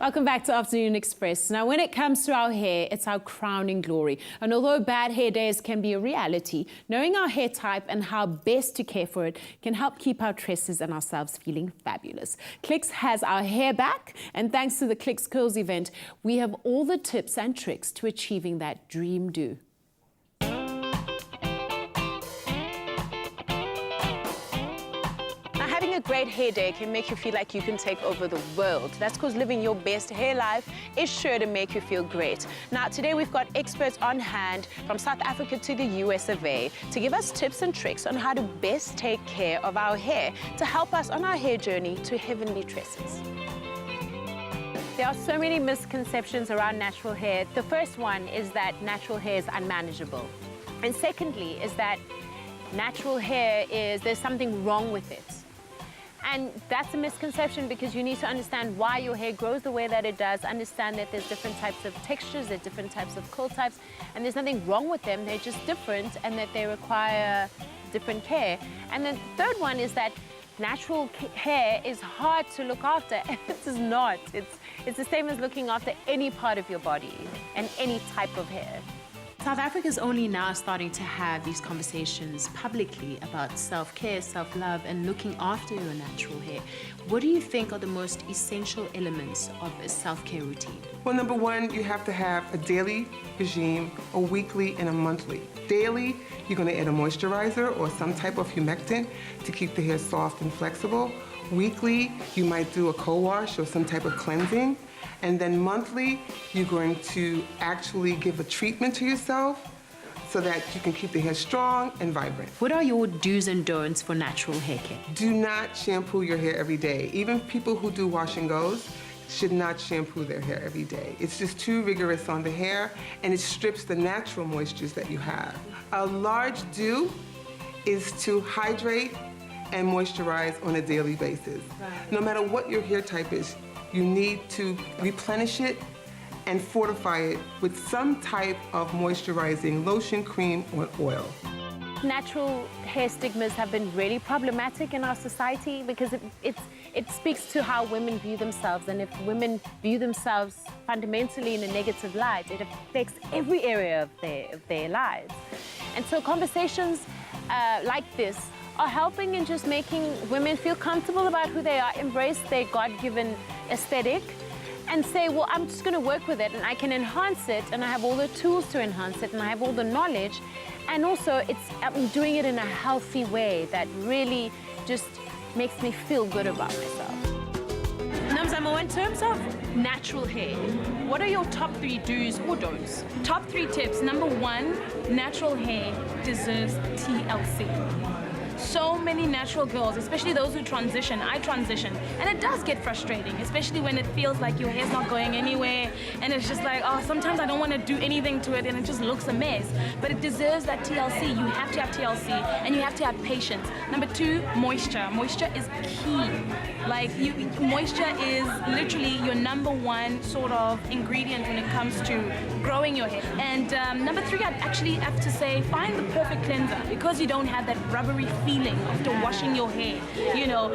Welcome back to Afternoon Express. Now, when it comes to our hair, it's our crowning glory. And although bad hair days can be a reality, knowing our hair type and how best to care for it can help keep our tresses and ourselves feeling fabulous. Clicks has our hair back, and thanks to the Clicks Curls event, we have all the tips and tricks to achieving that dream do. Having a great hair day can make you feel like you can take over the world. That's because living your best hair life is sure to make you feel great. Now, today we've got experts on hand from South Africa to the US of A to give us tips and tricks on how to best take care of our hair to help us on our hair journey to heavenly tresses. There are so many misconceptions around natural hair. The first one is that natural hair is unmanageable. And secondly is that natural hair there's something wrong with it. And that's a misconception because you need to understand why your hair grows the way that it does, understand that there's different types of textures, there's different types of curl types, and there's nothing wrong with them, they're just different and that they require different care. And the third one is that natural hair is hard to look after, and it is not. It's the same as looking after any part of your body and any type of hair. South Africa is only now starting to have these conversations publicly about self-care, self-love, and looking after your natural hair. What do you think are the most essential elements of a self-care routine? Well, number one, you have to have a daily regime, a weekly, and a monthly. Daily, you're going to add a moisturizer or some type of humectant to keep the hair soft and flexible. Weekly, you might do a co-wash or some type of cleansing. And then monthly, you're going to actually give a treatment to yourself so that you can keep the hair strong and vibrant. What are your do's and don'ts for natural hair care? Do not shampoo your hair every day. Even people who do wash and goes should not shampoo their hair every day. It's just too rigorous on the hair, and it strips the natural moistures that you have. A large do is to hydrate and moisturize on a daily basis. Right. No matter what your hair type is, you need to replenish it and fortify it with some type of moisturizing lotion, cream, or oil. Natural hair stigmas have been really problematic in our society because it speaks to how women view themselves, and if women view themselves fundamentally in a negative light, it affects every area of their lives. And so conversations like this are helping in just making women feel comfortable about who they are, embrace their God-given aesthetic, and say, well, I'm just going to work with it and I can enhance it, and I have all the tools to enhance it, and I have all the knowledge, and also I'm doing it in a healthy way that really just makes me feel good about myself. Namzamo, in terms of natural hair, what are your top 3 do's or don'ts? Top 3 tips. Number 1, natural hair deserves TLC. So many natural girls, especially those who transition, I transition, and it does get frustrating, especially when it feels like your hair's not going anywhere, and it's just like, oh, sometimes I don't want to do anything to it, and it just looks a mess. But it deserves that TLC. You have to have TLC, and you have to have patience. Number 2, moisture. Moisture is key. Like, moisture is literally your number 1 sort of ingredient when it comes to growing your hair. And number 3, I'd actually have to say, find the perfect cleanser, because you don't have that rubbery feeling after washing your hair, you know,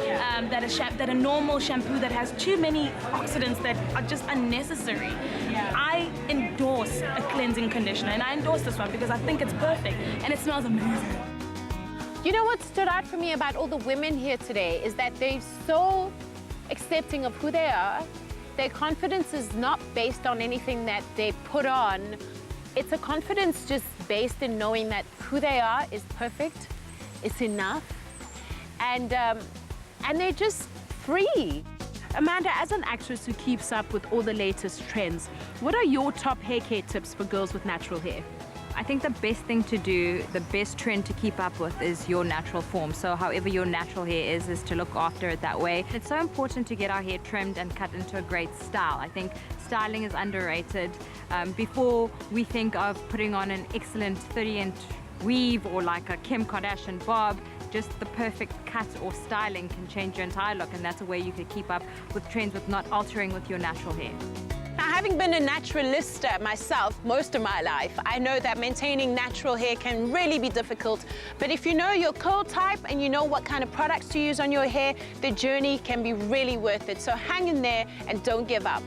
that a normal shampoo that has too many oxidants that are just unnecessary. I endorse a cleansing conditioner, and I endorse this one because I think it's perfect and it smells amazing. You know what stood out for me about all the women here today is that they're so accepting of who they are. Their confidence is not based on anything that they put on. It's a confidence just based in knowing that who they are is perfect, it's enough, and they're just free. Amanda, as an actress who keeps up with all the latest trends, what are your top hair care tips for girls with natural hair? I think the best thing to do, the best trend to keep up with is your natural form. So however your natural hair is to look after it that way. It's so important to get our hair trimmed and cut into a great style. I think styling is underrated. Before we think of putting on an excellent 30-inch weave or like a Kim Kardashian bob, just the perfect cut or styling can change your entire look, and that's a way you could keep up with trends with not altering with your natural hair. Now, having been a naturalista myself most of my life, I know that maintaining natural hair can really be difficult. But if you know your curl type and you know what kind of products to use on your hair, the journey can be really worth it. So hang in there and don't give up.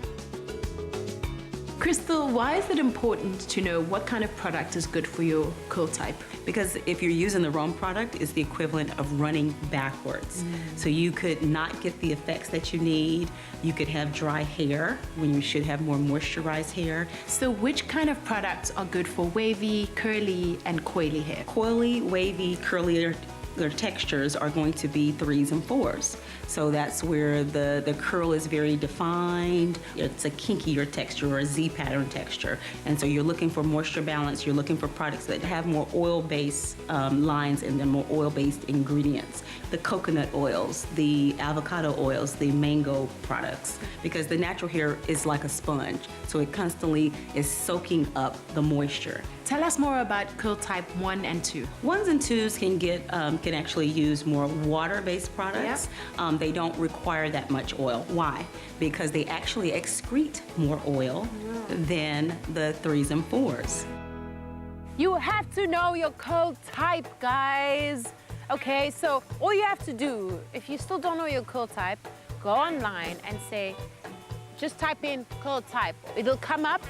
Crystal, why is it important to know what kind of product is good for your curl type? Because if you're using the wrong product, it's the equivalent of running backwards. So you could not get the effects that you need. You could have dry hair when you should have more moisturized hair. So which kind of products are good for wavy, curly, and coily hair? Coily, wavy, curlier their textures are going to be 3s and 4s. So that's where the curl is very defined. It's a kinkier texture or a Z pattern texture. And so you're looking for moisture balance. You're looking for products that have more oil-based lines in them, more oil-based ingredients. The coconut oils, the avocado oils, the mango products. Because the natural hair is like a sponge. So it constantly is soaking up the moisture. Tell us more about curl type 1 and 2. 1s and 2s can actually use more water-based products. They don't require that much oil. Why? Because they actually excrete more oil than the 3s and 4s. You have to know your curl type, guys. Okay, so all you have to do, if you still don't know your curl type, go online and say, just type in curl type. It'll come up.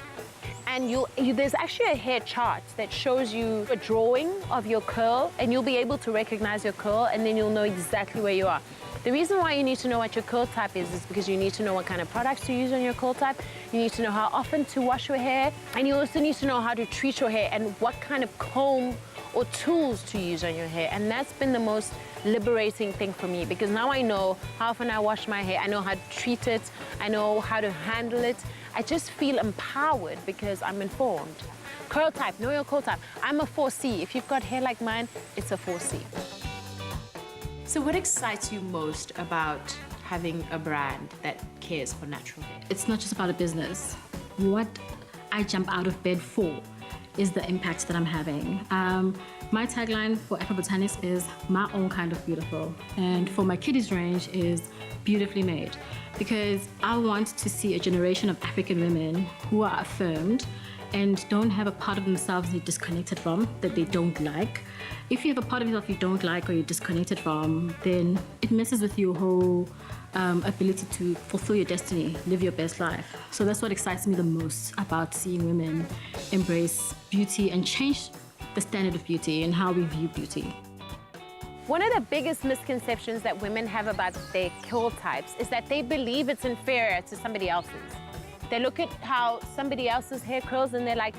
And there's actually a hair chart that shows you a drawing of your curl, and you'll be able to recognize your curl, and then you'll know exactly where you are. The reason why you need to know what your curl type is because you need to know what kind of products to use on your curl type, you need to know how often to wash your hair, and you also need to know how to treat your hair and what kind of comb or tools to use on your hair. And that's been the most liberating thing for me, because now I know how often I wash my hair, I know how to treat it, I know how to handle it. I just feel empowered because I'm informed. Curl type, know your curl type. I'm a 4C. If you've got hair like mine, it's a 4C. So what excites you most about having a brand that cares for natural hair? It's not just about a business. What I jump out of bed for is the impact that I'm having. My tagline for Afro Botanics is my own kind of beautiful. And for my kiddies range is beautifully made. Because I want to see a generation of African women who are affirmed and don't have a part of themselves they're disconnected from, that they don't like. If you have a part of yourself you don't like or you're disconnected from, then it messes with your whole ability to fulfill your destiny, live your best life. So that's what excites me the most about seeing women embrace beauty and change the standard of beauty and how we view beauty. One of the biggest misconceptions that women have about their curl types is that they believe it's inferior to somebody else's. They look at how somebody else's hair curls and they're like,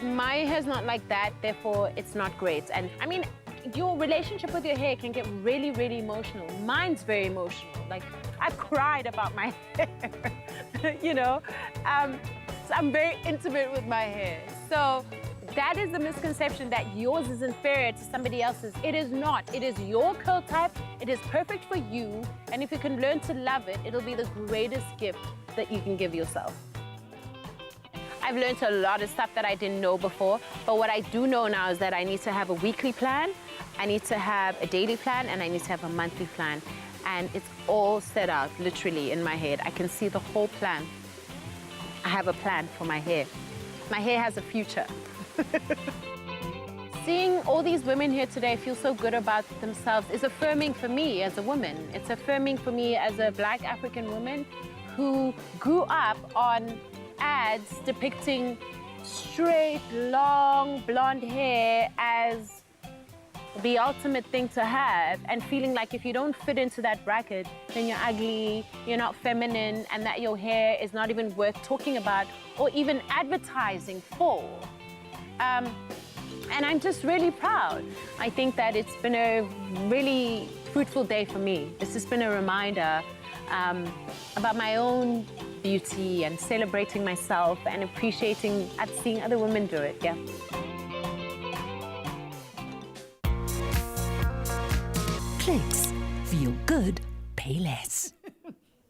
my hair's not like that, therefore it's not great. And I mean, your relationship with your hair can get really, really emotional. Mine's very emotional. Like, I've cried about my hair, you know? So I'm very intimate with my hair. So that is the misconception that yours is inferior to somebody else's. It is not. It is your curl type. It is perfect for you. And if you can learn to love it, it'll be the greatest gift that you can give yourself. I've learned a lot of stuff that I didn't know before, but what I do know now is that I need to have a weekly plan, I need to have a daily plan, and I need to have a monthly plan. And it's all set out literally in my head. I can see the whole plan. I have a plan for my hair. My hair has a future. Seeing all these women here today feel so good about themselves is affirming for me as a woman. It's affirming for me as a Black African woman who grew up on ads depicting straight, long, blonde hair as the ultimate thing to have, and feeling like if you don't fit into that bracket, then you're ugly, you're not feminine, and that your hair is not even worth talking about or even advertising for. And I'm just really proud. I think that it's been a really fruitful day for me. This has been a reminder about my own beauty and celebrating myself and appreciating at seeing other women do it, yeah. Clicks. Feel good, pay less.